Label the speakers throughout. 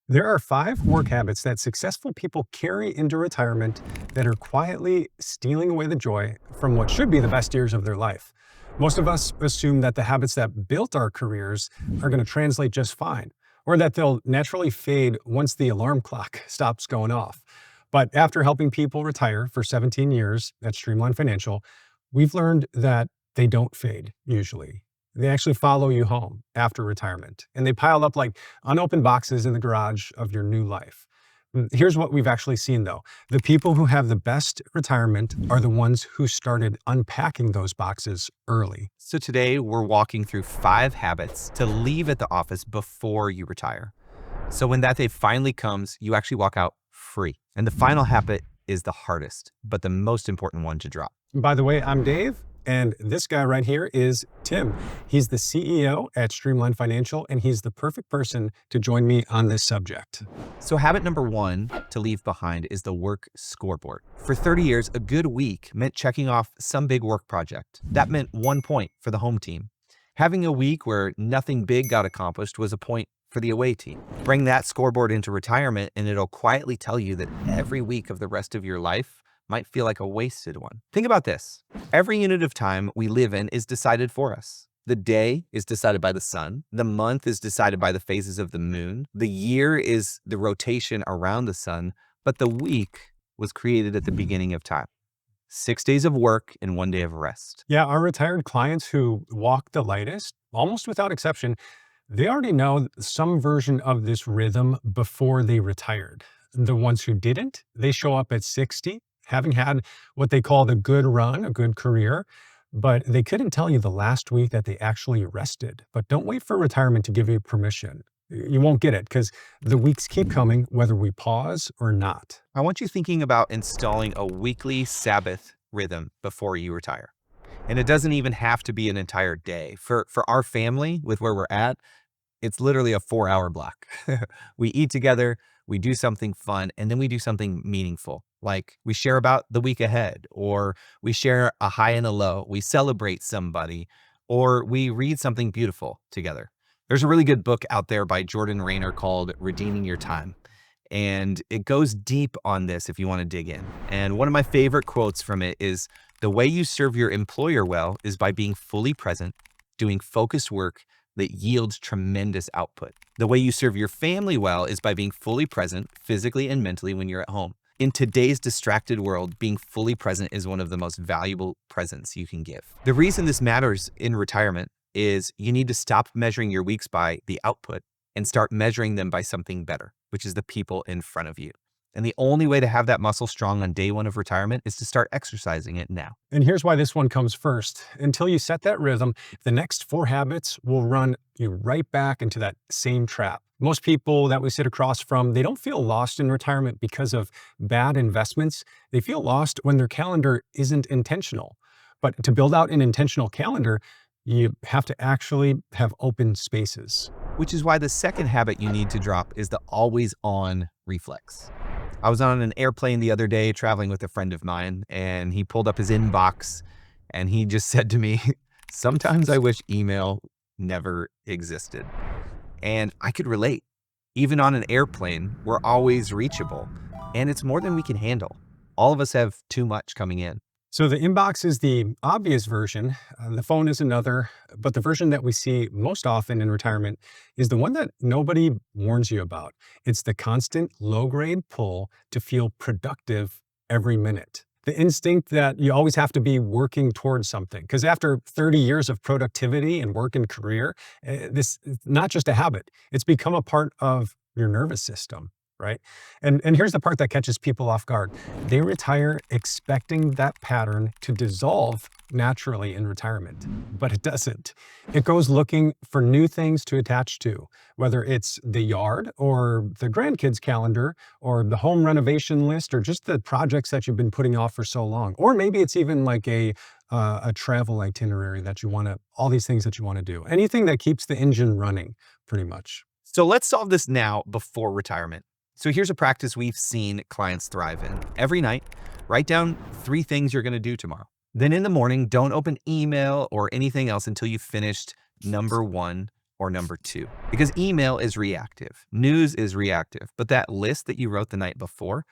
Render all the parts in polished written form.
Speaker 1: There are 5 work habits that successful people carry into retirement that are quietly stealing away the joy from what should be the best years of their life. Most of us assume that the habits that built our careers are going to translate just fine, or that they'll naturally fade once the alarm clock stops going off. But after helping people retire for 17 years at Streamline Financial, we've learned that they don't fade usually. They actually follow you home after retirement, and they pile up like unopened boxes in the garage of your new life. Here's what we've actually seen though. The people who have the best retirement are the ones who started unpacking those boxes early.
Speaker 2: So today we're walking through 5 habits to leave at the office before you retire. So when that day finally comes, you actually walk out free. And the final habit is the hardest, but the most important one to drop.
Speaker 1: By the way, I'm Dave, and this guy right here is Tim. He's the CEO at Streamline Financial, and he's the perfect person to join me on this subject.
Speaker 2: So habit number 1 to leave behind is the work scoreboard. For 30 years, a good week meant checking off some big work project. That meant 1 point for the home team. Having a week where nothing big got accomplished was a point for the away team. Bring that scoreboard into retirement and it'll quietly tell you that every week of the rest of your life might feel like a wasted one. Think about this. Every unit of time we live in is decided for us. The day is decided by the sun. The month is decided by the phases of the moon. The year is the rotation around the sun, but the week was created at the beginning of time. 6 days of work and 1 day of rest.
Speaker 1: Yeah, our retired clients who walk the lightest, almost without exception, they already know some version of this rhythm before they retired. The ones who didn't, they show up at 60, having had what they call the good run, a good career, but they couldn't tell you the last week that they actually rested. But don't wait for retirement to give you permission. You won't get it because the weeks keep coming whether we pause or not.
Speaker 2: I want you thinking about installing a weekly Sabbath rhythm before you retire. And it doesn't even have to be an entire day. For our family, with where we're at, it's literally a 4-hour block. We eat together, we do something fun, and then we do something meaningful. Like we share about the week ahead, or we share a high and a low, we celebrate somebody, or we read something beautiful together. There's a really good book out there by Jordan Rayner called Redeeming Your Time. And it goes deep on this if you want to dig in. And one of my favorite quotes from it is, "The way you serve your employer well is by being fully present, doing focused work that yields tremendous output. The way you serve your family well is by being fully present physically and mentally when you're at home. In today's distracted world, being fully present is one of the most valuable presents you can give." The reason this matters in retirement is you need to stop measuring your weeks by the output and start measuring them by something better, which is the people in front of you. And the only way to have that muscle strong on day 1 of retirement is to start exercising it now.
Speaker 1: And here's why this one comes first. Until you set that rhythm, the next 4 habits will run you right back into that same trap. Most people that we sit across from, they don't feel lost in retirement because of bad investments. They feel lost when their calendar isn't intentional. But to build out an intentional calendar, you have to actually have open spaces.
Speaker 2: Which is why the second habit you need to drop is the always on reflex. I was on an airplane the other day traveling with a friend of mine, and he pulled up his inbox and he just said to me, "Sometimes I wish email never existed." And I could relate. Even on an airplane, we're always reachable, and it's more than we can handle. All of us have too much coming in.
Speaker 1: So the inbox is the obvious version. The phone is another, but the version that we see most often in retirement is the one that nobody warns you about. It's the constant low-grade pull to feel productive every minute. The instinct that you always have to be working towards something. Because after 30 years of productivity and work and career, this is not just a habit. It's become a part of your nervous system. Right? And here's the part that catches people off guard. They retire expecting that pattern to dissolve naturally in retirement, but it doesn't. It goes looking for new things to attach to, whether it's the yard or the grandkids calendar or the home renovation list or just the projects that you've been putting off for so long. Or maybe it's even like a travel itinerary that you want to, all these things that you want to do. Anything that keeps the engine running, pretty much.
Speaker 2: So let's solve this now before retirement. So here's a practice we've seen clients thrive in. Every night, write down 3 things you're going to do tomorrow. Then in the morning, don't open email or anything else until you've finished number 1 or number two. Because email is reactive, news is reactive, but that list that you wrote the night before,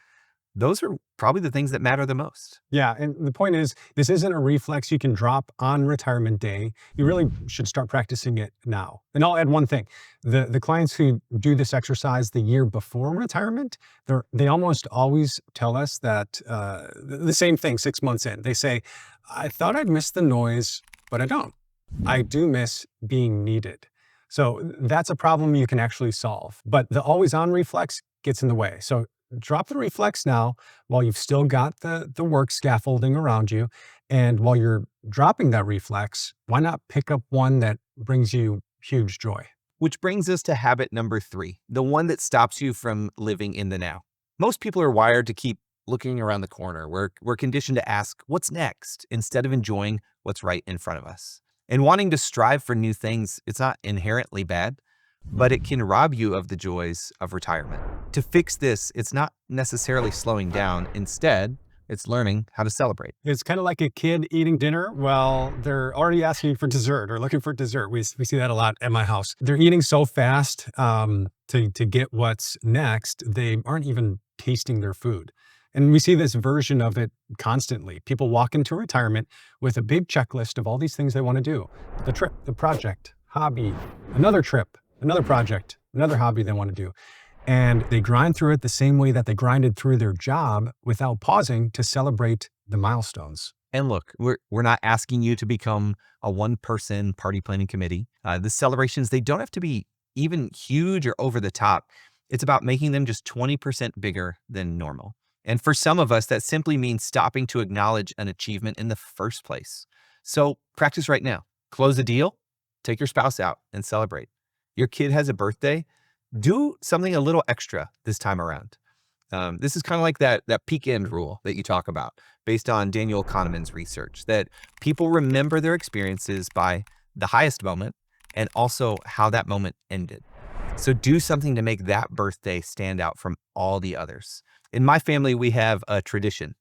Speaker 2: those are probably the things that matter the most.
Speaker 1: Yeah, and the point is, this isn't a reflex you can drop on retirement day. You really should start practicing it now. And I'll add one thing. The clients who do this exercise the year before retirement, they almost always tell us that the same thing 6 months in. They say, I thought I'd miss the noise, but I don't. I do miss being needed. So that's a problem you can actually solve. But the always on reflex gets in the way. So drop the reflex now while you've still got the work scaffolding around you. And while you're dropping that reflex, why not pick up one that brings you huge joy?
Speaker 2: Which brings us to habit number three, the one that stops you from living in the now. Most people are wired to keep looking around the corner. We're conditioned to ask, what's next, instead of enjoying what's right in front of us. And wanting to strive for new things, it's not inherently bad, but it can rob you of the joys of retirement. To fix this, it's not necessarily slowing down. Instead, it's learning how to celebrate.
Speaker 1: It's kind of like a kid eating dinner while they're already asking for dessert or looking for dessert. We see that a lot at my house. They're eating so fast to get what's next, they aren't even tasting their food. And we see this version of it constantly. People walk into retirement with a big checklist of all these things they want to do. The trip, the project, hobby, another trip, another project, another hobby they want to do. And they grind through it the same way that they grinded through their job without pausing to celebrate the milestones.
Speaker 2: And look, we're not asking you to become a one-person party planning committee. The celebrations, they don't have to be even huge or over the top. It's about making them just 20% bigger than normal. And for some of us, that simply means stopping to acknowledge an achievement in the first place. So practice right now. Close a deal, take your spouse out and celebrate. Your kid has a birthday, do something a little extra this time around. This is kind of like that peak end rule that you talk about based on Daniel Kahneman's research, that people remember their experiences by the highest moment and also how that moment ended. So do something to make that birthday stand out from all the others. In my family, we have a tradition.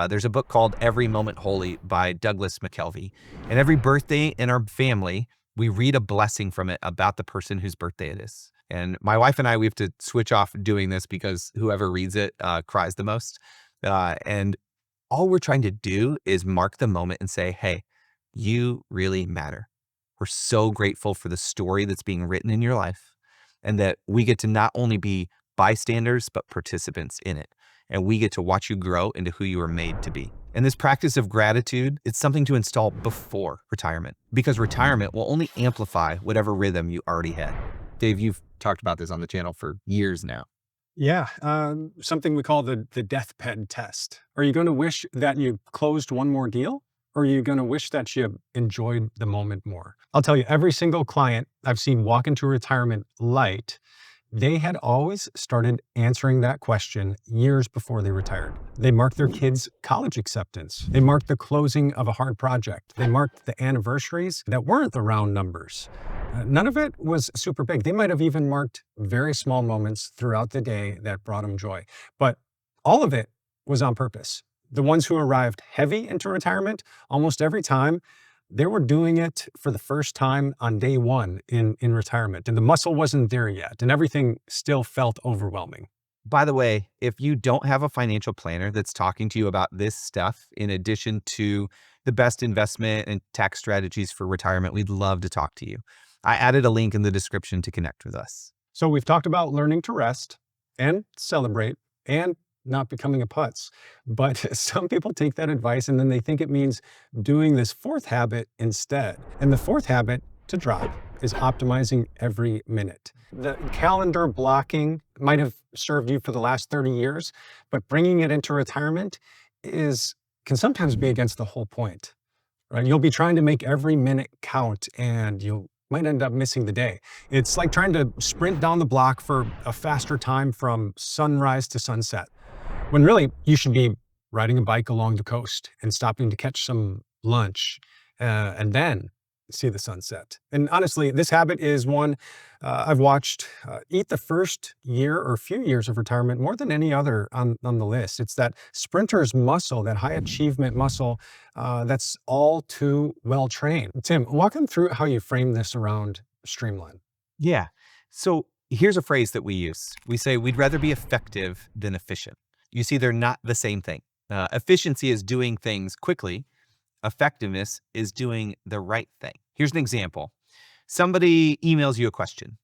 Speaker 2: There's a book called Every Moment Holy by Douglas McKelvey. And every birthday in our family, we read a blessing from it about the person whose birthday it is. And my wife and I, we have to switch off doing this because whoever reads it cries the most. And all we're trying to do is mark the moment and say, hey, you really matter. We're so grateful for the story that's being written in your life and that we get to not only be bystanders, but participants in it. And we get to watch you grow into who you were made to be. And this practice of gratitude, it's something to install before retirement, because retirement will only amplify whatever rhythm you already had. Dave, you've talked about this on the channel for years now.
Speaker 1: Yeah, something we call the deathbed test. Are you going to wish that you closed one more deal? Or are you going to wish that you enjoyed the moment more? I'll tell you, every single client I've seen walk into retirement light, they had always started answering that question years before they retired. They marked their kids' college acceptance. They marked the closing of a hard project. They marked the anniversaries that weren't the round numbers. None of it was super big. They might have even marked very small moments throughout the day that brought them joy. But all of it was on purpose. The ones who arrived heavy into retirement, almost every time, they were doing it for the first time on day one in retirement. And the muscle wasn't there yet. And everything still felt overwhelming.
Speaker 2: By the way, if you don't have a financial planner that's talking to you about this stuff, in addition to the best investment and tax strategies for retirement, we'd love to talk to you. I added a link in the description to connect with us.
Speaker 1: So we've talked about learning to rest and celebrate and not becoming a putz. But some people take that advice and then they think it means doing this fourth habit instead. And the fourth habit to drop is optimizing every minute. The calendar blocking might have served you for the last 30 years, but bringing it into retirement can sometimes be against the whole point, right? You'll be trying to make every minute count and you might end up missing the day. It's like trying to sprint down the block for a faster time from sunrise to sunset, when really you should be riding a bike along the coast and stopping to catch some lunch and then see the sunset. And honestly, this habit is one I've watched eat the first year or few years of retirement more than any other on the list. It's that sprinter's muscle, that high achievement muscle that's all too well trained. Tim, walk them through how you frame this around Streamline.
Speaker 2: Yeah. So here's a phrase that we use. We say we'd rather be effective than efficient. You see, they're not the same thing. Efficiency is doing things quickly. Effectiveness is doing the right thing. Here's an example. Somebody emails you a question.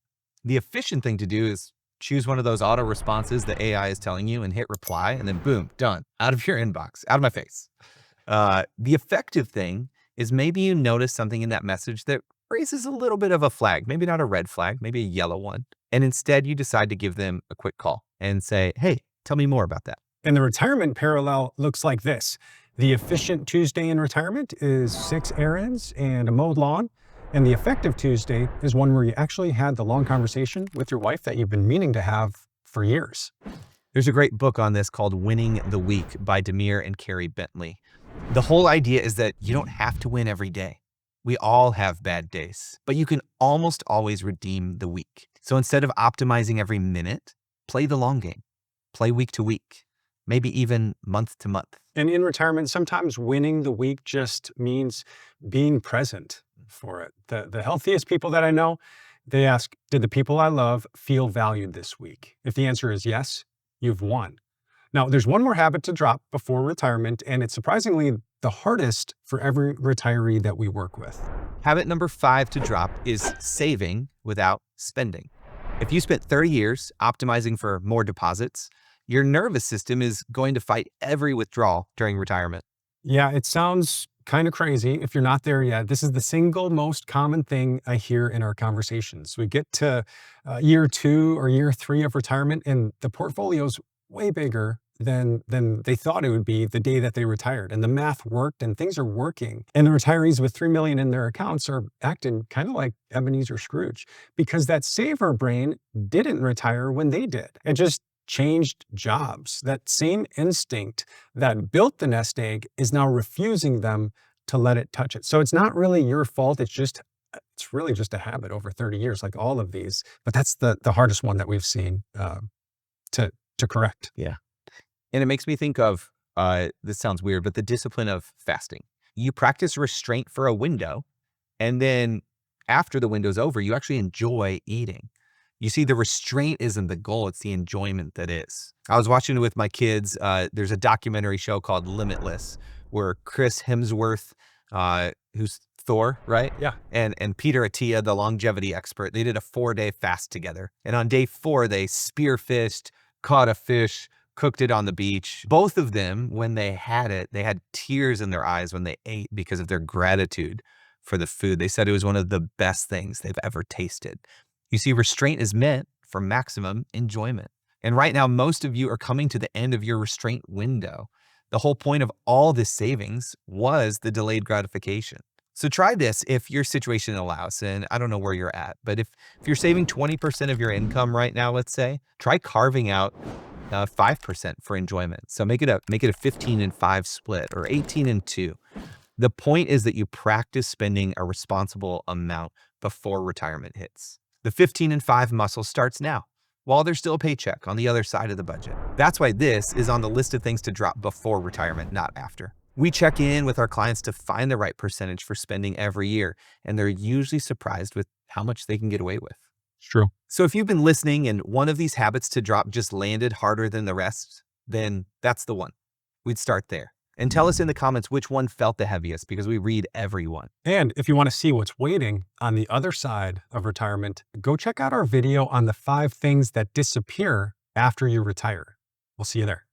Speaker 2: The efficient thing to do is choose one of those auto responses the AI is telling you and hit reply, and then boom, done, out of your inbox, out of my face. The effective thing is maybe you notice something in that message that raises a little bit of a flag, maybe not a red flag, maybe a yellow one. And instead you decide to give them a quick call and say, hey, tell me more about that.
Speaker 1: And the retirement parallel looks like this. The efficient Tuesday in retirement is 6 errands and a mowed lawn. And the effective Tuesday is one where you actually had the long conversation with your wife that you've been meaning to have for years.
Speaker 2: There's a great book on this called Winning the Week by Demir and Carrie Bentley. The whole idea is that you don't have to win every day. We all have bad days, but you can almost always redeem the week. So instead of optimizing every minute, play the long game. Play week to week, maybe even month to month.
Speaker 1: And in retirement, sometimes winning the week just means being present for it. The healthiest people that I know, they ask, did the people I love feel valued this week? If the answer is yes, you've won. Now, there's one more habit to drop before retirement, and it's surprisingly the hardest for every retiree that we work with.
Speaker 2: Habit number 5 to drop is saving without spending. If you spent 30 years optimizing for more deposits, your nervous system is going to fight every withdrawal during retirement.
Speaker 1: Yeah, it sounds kind of crazy if you're not there yet. This is the single most common thing I hear in our conversations. We get to year 2 or year 3 of retirement, and the portfolio's way bigger than they thought it would be the day that they retired. And the math worked and things are working. And the retirees with 3 million in their accounts are acting kind of like Ebenezer Scrooge because that saver brain didn't retire when they did. It just changed jobs. That same instinct that built the nest egg is now refusing them to let it touch it. So it's not really your fault. It's really just a habit over 30 years, like all of these. But that's the hardest one that we've seen to correct.
Speaker 2: Yeah. And it makes me think of, this sounds weird, but the discipline of fasting. You practice restraint for a window, and then after the window's over, you actually enjoy eating. You see, the restraint isn't the goal, it's the enjoyment that is. I was watching it with my kids. There's a documentary show called Limitless, where Chris Hemsworth, who's Thor, right?
Speaker 1: Yeah.
Speaker 2: And Peter Attia, the longevity expert, they did a 4-day fast together. And on day 4, they spearfished, caught a fish, cooked it on the beach. Both of them, when they had it, they had tears in their eyes when they ate because of their gratitude for the food. They said it was one of the best things they've ever tasted. You see, restraint is meant for maximum enjoyment. And right now, most of you are coming to the end of your restraint window. The whole point of all this savings was the delayed gratification. So try this if your situation allows, and I don't know where you're at, but if you're saving 20% of your income right now, let's say, try carving out 5% for enjoyment. So make it a 15 and 5 split or 18 and 2. The point is that you practice spending a responsible amount before retirement hits. The 15 and 5 muscle starts now, while there's still a paycheck on the other side of the budget. That's why this is on the list of things to drop before retirement, not after. We check in with our clients to find the right percentage for spending every year, and they're usually surprised with how much they can get away with.
Speaker 1: It's true.
Speaker 2: So if you've been listening and one of these habits to drop just landed harder than the rest, then that's the one. We'd start there. And tell us in the comments which one felt the heaviest, because we read every one.
Speaker 1: And if you want to see what's waiting on the other side of retirement, go check out our video on the 5 things that disappear after you retire. We'll see you there.